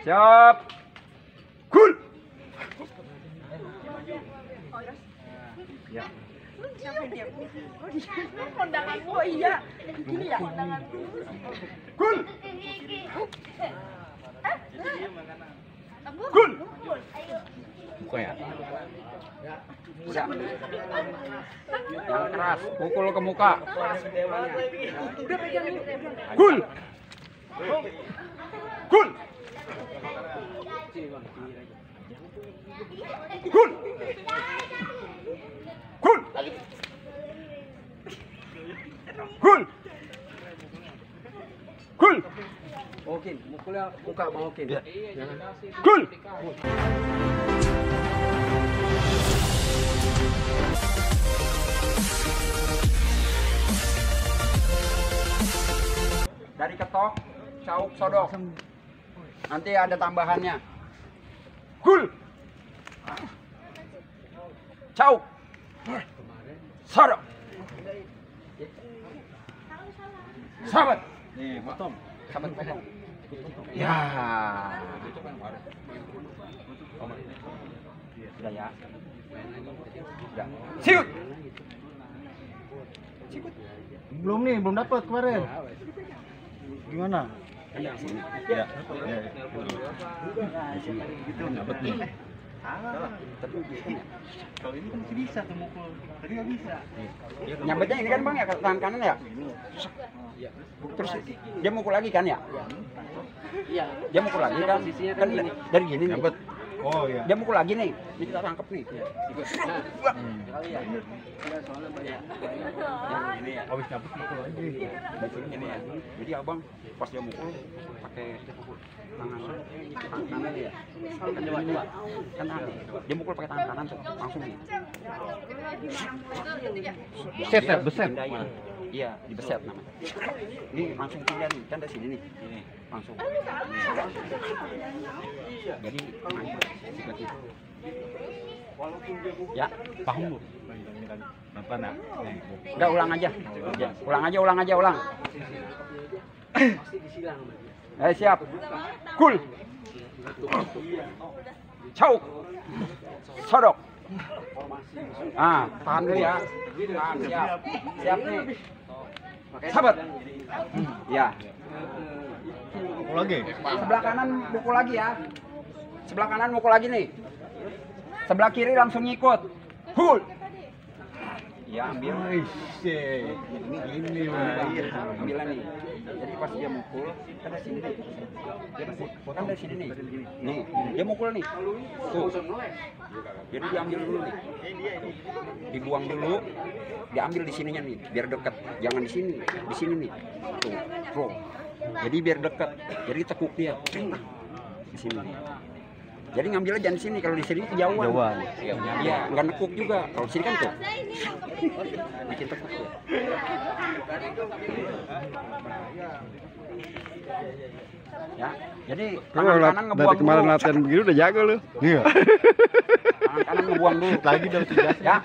Siap. Cool. Ya. Kondanganmu, oh iya. Gini ya kondanganmu. Cool. Cool. Buka ya. Udah. Yang keras, pukul ke muka. Cool. Cool. Cool. Cool. Cool. Cool. Oke, mukulnya muka mau oke. Cool. Dari ketok, cauk, sodok. Nanti ada tambahannya. Cool. Cauk. Sodok. Sahabat. Nih, potong. Sahabat potong. Ya. Sudah ya. Sudah. Siut. Belum nih, belum dapat kemarin. Gimana? Ya. Ya. Di sini. Itu dapat nih. Tapi Kalau ini kan masih bisa tuh mukul. Tadi nggak bisa. nyambetnya ini kan Bang ya ke tangan kanan ya. Terus dia mukul lagi kan ya? Iya. Dia mukul lagi kan? Posisinya Kan kan gini. dari gini nih. Dapat. Oh iya. Dia mukul lagi nih. Ini kita tangkap nih. Kali ya. Ya soalnya banyak. Ini ya. Habis dapat mukul lagi. Ini ya. Jadi abang pas dia mukul pakai tangan kanan ya. Kan coba kan tangan. Dia mukul pakai tangan kanan tuh langsung nih. Beset ya, beset. Pindahin. Iya, dibeset namanya. Ini langsung pindah nih, kan dari sini nih. Ini langsung. Jadi seperti itu. Ya, Paham lu? Nonton ya? udah ulang aja. Ya, ulang aja. Pasti disilang. Siap. Cool. Cauk. Sodok. Tahan dulu ya. Tahan, siap. Siap nih. Sahabat. Ya. Mukul lagi. Sebelah kanan mukul lagi ya. Sebelah kanan mukul lagi nih. Sebelah kiri langsung ngikut. Cool. Ya, ambil. Ini Ambilnya nih. Jadi pas dia mukul, kan dari sini nih. Dia kan dari sini nih. Nih, dia mukul nih. Tuh. Jadi diambil dulu nih. Dibuang dulu. Diambil di sininya nih, biar deket. Jangan di sini nih. Tuh, bro. Jadi biar deket. Jadi tekuk dia. Di sini nih. Jadi ngambilnya jangan di sini, kalau di sini kejauhan. Iya, nggak nekuk juga. Kalau di sini kan tuh. Bikin tekuk tuh. Ya, jadi tangan kanan ngebuang dari kemarin dulu. latihan begini udah jago lu. Iya. Tangan kanan ngebuang dulu. Lagi dong 3. Ya.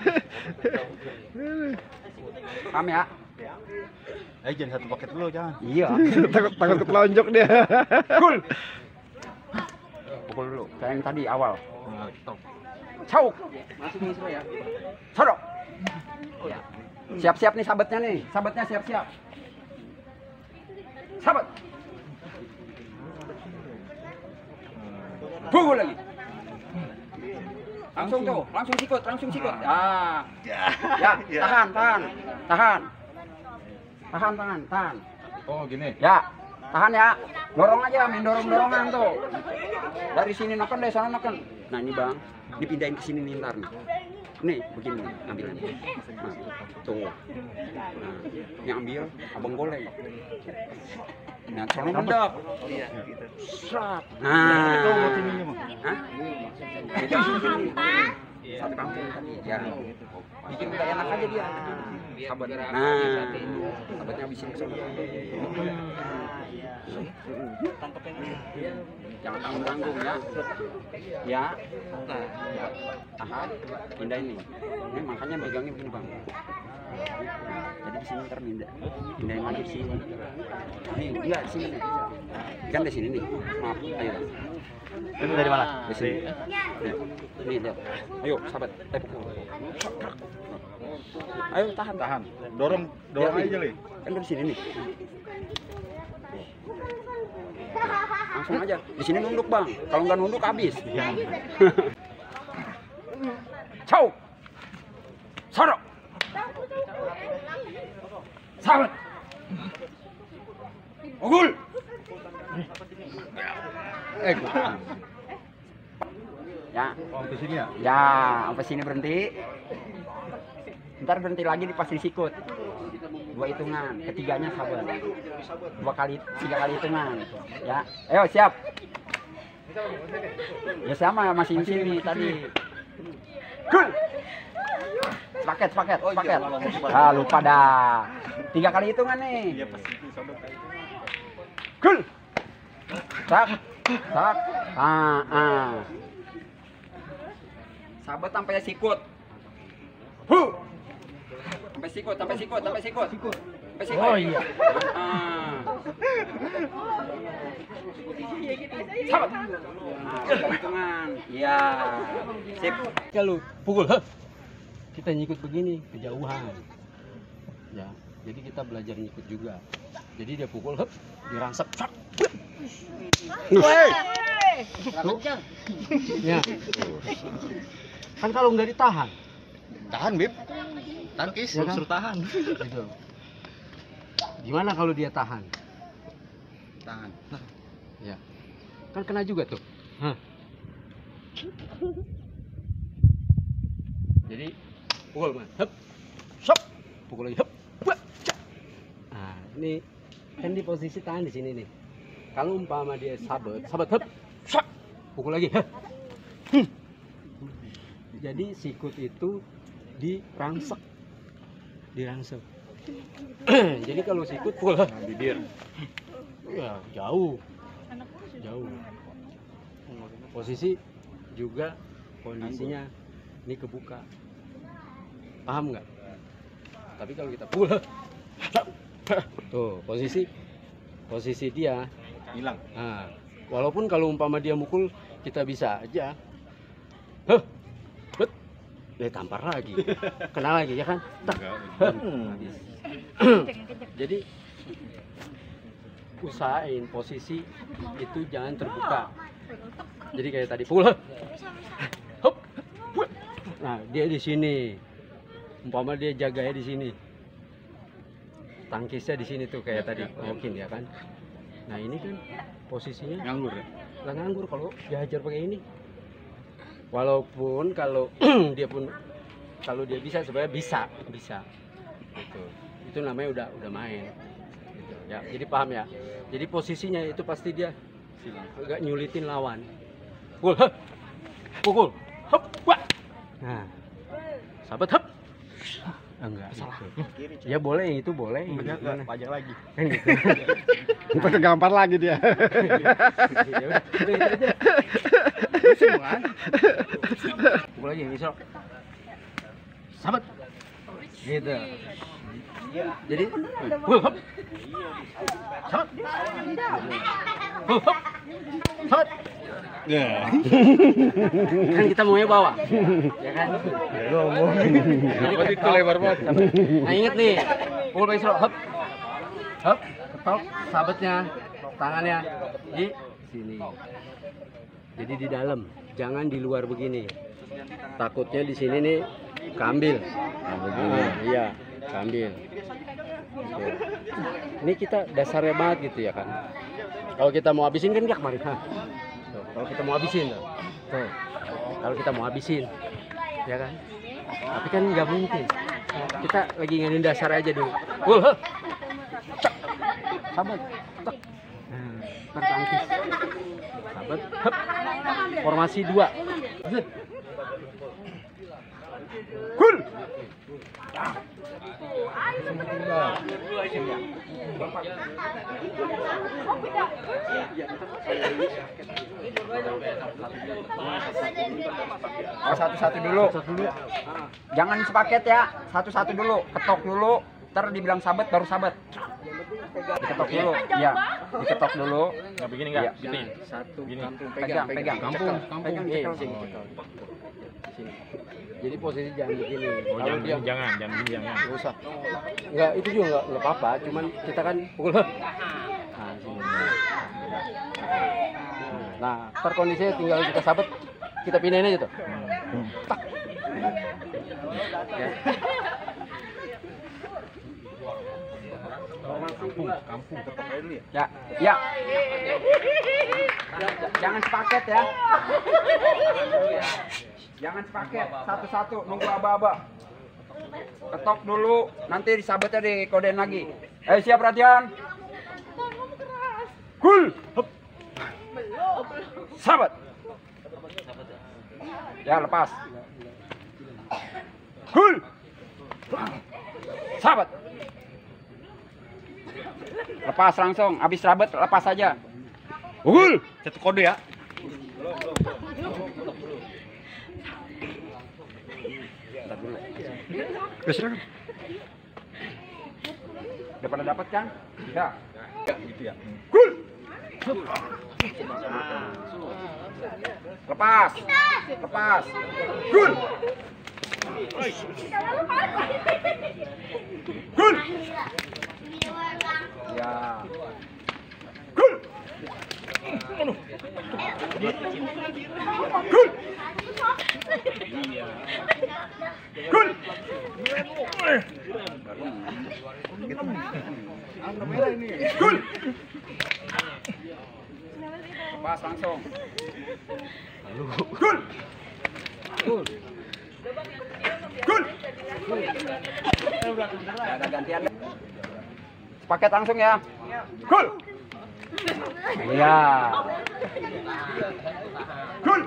Paham ya? Jangan satu paket dulu, jangan. Iya. takut ketelonjok dia. Cool. Pukul dulu. Kayak yang tadi awal. Cauk. Masuk nih semua ya. Sodok. Siap-siap nih sahabatnya nih. Sahabatnya siap-siap. Sahabat. Pukul lagi. Langsung tuh, langsung sikut. Ya, tahan. Oh, gini. Ya, tahan ya. Dorong aja, main dorong-dorongan tuh. Dari sini neken, dari sana neken. Nah ini bang, dipindahin ke sini nih ntar nih. Nih, begini nih, ambilnya. Nah, tuh. Nah, yang ambil, abang goleng. Nah, sono mendap. Srap. Nah. Hah? Itu sini. Satu kampung tadi. Ya. Bikin udah enak aja dia. Sahabat. Nah, sahabatnya habisin ke sana. Jangan tanggung-tanggung ya. Ya. Tahan. Pindah ini. Ini makanya pegangnya begini bang. Jadi di sini ntar pindahin lagi di sini. Nih, enggak di sini nih. Kan di sini nih. Maaf, ayo. Itu dari mana? Di sini. Nih, lihat. Ayo, sahabat. Pukul. Ayo tahan. Tahan. Dorong Lihat nih. aja, Le. Kan dari sini nih. Langsung aja. Di sini nunduk, Bang. Kalau nggak nunduk habis. Ciao. Soro. Sahabat. Pukul. Ya. Oh, ke sini ya? Ya, sampai sini berhenti. Ntar berhenti lagi di pas disikut. 2 hitungan, ketiganya sabar. 2 kali, 3 kali hitungan. Ya, ayo siap. Ya sama masih di sini tadi. Cool. Sepaket. Ah, lupa dah. 3 kali hitungan nih. Cool. Tak. Sahabat sampai sikut. Sampai sikut. Oh iya. Sahabat. Hitungan. Iya. Sip. Kalau pukul, kita nyikut begini kejauhan. Ya, jadi kita belajar nyikut juga. Jadi dia pukul, dirangsek. Ya. Kan kalau nggak ditahan, Tahan, Bib. Tangkis, Ya kan? suruh tahan. gitu. Gimana kalau dia tahan? Tahan. Ya, kan kena juga tuh. Hah. Jadi pukul, man. Hup, shop, pukul lagi, hup, wah, cak. Nah, ini kan di posisi tahan di sini nih. Kalau umpama dia sahabat, hup, shop, pukul lagi, hup. Jadi sikut itu dirangsek. Jadi kalau sikut pukul, Bibir. ya jauh. Posisi juga kondisinya ini kebuka, paham nggak? Tapi kalau kita pukul, tuh posisi dia Hilang. nah, walaupun kalau umpama dia mukul kita bisa aja dia tampar lagi, kena lagi ya kan. Jadi usahain posisi itu jangan terbuka. Jadi kayak tadi pukul, nah dia di sini, umpama dia jaganya di sini, tangkisnya di sini tuh kayak tadi mungkin ya kan. Nah ini kan posisinya Nganggur ya? nggak nganggur kalau dihajar pakai ini. Walaupun kalau dia bisa sebenarnya bisa gitu. Itu namanya udah main gitu. Ya, jadi paham ya. Jadi posisinya itu pasti dia agak nyulitin lawan. Pukul, hop, wah. Nah, sahabat hop. Enggak salah. Ya boleh, yang itu boleh. Gimana? Pajak lagi. Kan gitu. Kita kegampar lagi dia. Ya udah, itu aja. Pusing kan? Pukul lagi misal. Sahabat. Gitu. Jadi, hop. Sahabat. Hop. Sahabat. Ya. Kan kita maunya bawa. Ya kan? Ngomong. Jadi itu lebar banget. Nah, ingat nih. Pukul pakai serok. Hop. Hop. Ketok sahabatnya. Tangannya di sini. Jadi di dalam, jangan di luar begini. Takutnya di sini nih keambil. Iya, keambil. Gitu. Ini kita dasarnya banget gitu ya kan. Kalau kita mau habisin kan nggak kemarin. Tuh, kalau kita mau habisin tuh. Tuh. Kalau kita mau habisin, ya kan. Tapi kan nggak mungkin. Kita lagi ngadain dasar aja dulu. Sahabat, tek. Nah, tangkis. Sahabat, hep. Formasi 2. Cool. Oh, satu-satu dulu. Jangan sepaket ya, satu-satu dulu, ketok dulu, ntar dibilang sabet baru sabet. Diketok dulu, ya, diketok dulu. Nggak begini nggak? Iya. Gitu ya? Satu Gini. Pegang, pegang, Kampung, pegang, Iya, cekel. sini. Sini. Jadi posisi jangan begini. Oh, Kalau jangan, dia jangan, jangan. nggak usah. Enggak, itu juga enggak apa-apa, cuman kita kan pukul. Nah, sini. Nah, ntar kondisinya tinggal kita sabet, kita pindahin aja tuh. Tak. Ya. Kampung tetap aja dulu ya. Ya, ya. Jangan sepaket ya. Jangan sepaket, satu-satu, nunggu aba-aba. Ketok dulu, nanti disabetnya dikodein lagi. Siap perhatian. Kul. Sabat. Ya, lepas. Kul. Sabat. Lepas langsung, habis sabet lepas saja. Kul. Satu kode ya. Bentar dulu. Bisa. Udah pada dapat kan? Udah. Gitu ya. Kul. Lepas. Lepas. Kul. Kul. Ya. Kul. Kul. Kul. Kul. Lepas langsung. Kul. Kul. Kul. Ada gantian. Paket langsung ya. Kul. Iya. Kul.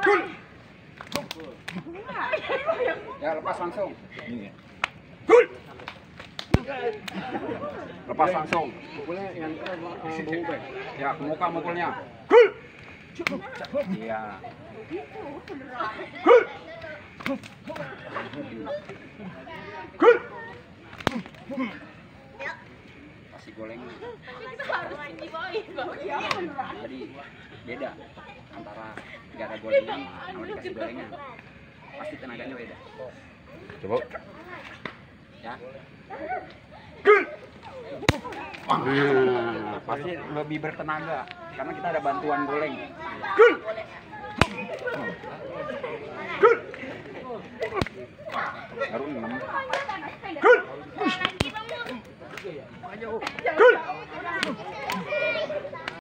Kul. Ya, lepas langsung. Kul. Lepas langsung. Pukulnya yang bau. Ya, ke muka mukulnya. Kul. Iya. Kul. Kul. Kasih gorengan. Jadi beda antara nggak ada gorengan sama dikasih gorengan. Pasti tenaganya beda. Coba. Ya. Kul. Nah, pasti lebih bertenaga karena kita ada bantuan goleng. Kul. Kul. Baru 6. Kul. Kul.